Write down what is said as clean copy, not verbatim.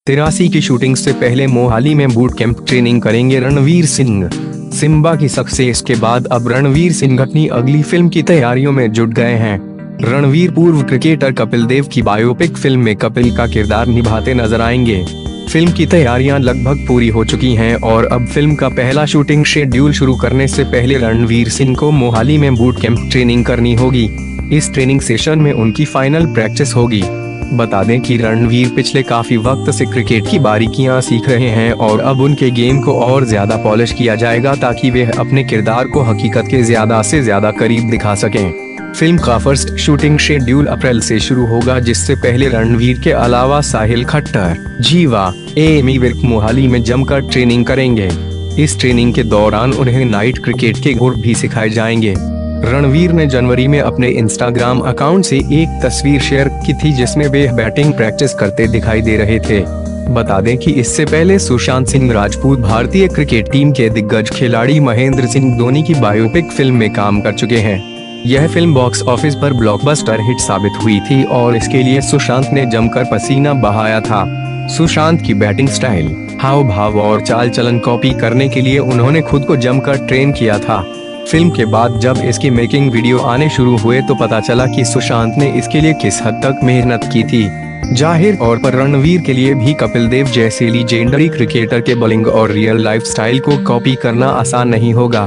83 की शूटिंग से पहले मोहाली में बूट कैंप ट्रेनिंग करेंगे रणवीर सिंह। सिम्बा की सक्सेस के बाद अब रणवीर सिंह अपनी अगली फिल्म की तैयारियों में जुट गए हैं। रणवीर पूर्व क्रिकेटर कपिल देव की बायोपिक फिल्म में कपिल का किरदार निभाते नजर आएंगे। फिल्म की तैयारियां लगभग पूरी हो चुकी हैं और अब फिल्म का पहला शूटिंग शेड्यूल शुरू करने से पहले रणवीर सिंह को मोहाली में बूट कैंप ट्रेनिंग करनी होगी। इस ट्रेनिंग सेशन में उनकी फाइनल प्रैक्टिस होगी। बता दें कि रणवीर पिछले काफी वक्त से क्रिकेट की बारीकियां सीख रहे हैं और अब उनके गेम को और ज्यादा पॉलिश किया जाएगा ताकि वे अपने किरदार को हकीकत के ज्यादा से ज्यादा करीब दिखा सकें। फिल्म का फर्स्ट शूटिंग शेड्यूल अप्रैल से शुरू होगा, जिससे पहले रणवीर के अलावा साहिल खट्टर, जीवा, एमी विर्क मोहाली में जमकर ट्रेनिंग करेंगे। इस ट्रेनिंग के दौरान उन्हें नाइट क्रिकेट के गुर भी सिखाए जाएंगे। रणवीर ने जनवरी में अपने इंस्टाग्राम अकाउंट से एक तस्वीर शेयर की थी जिसमें वे बैटिंग प्रैक्टिस करते दिखाई दे रहे थे। बता दें कि इससे पहले सुशांत सिंह राजपूत भारतीय क्रिकेट टीम के दिग्गज खिलाड़ी महेंद्र सिंह धोनी की बायोपिक फिल्म में काम कर चुके हैं। यह फिल्म बॉक्स ऑफिस पर ब्लॉकबस्टर हिट साबित हुई थी और इसके लिए सुशांत ने जमकर पसीना बहाया था। सुशांत की बैटिंग स्टाइल, हाव भाव और चाल चलन कॉपी करने के लिए उन्होंने खुद को जमकर ट्रेन किया था। फिल्म के बाद जब इसकी मेकिंग वीडियो आने शुरू हुए तो पता चला कि सुशांत ने इसके लिए किस हद तक मेहनत की थी। जाहिर तौर पर रणवीर के लिए भी कपिल देव जैसे लीजेंडरी क्रिकेटर के बॉलिंग और रियल लाइफ स्टाइल को कॉपी करना आसान नहीं होगा।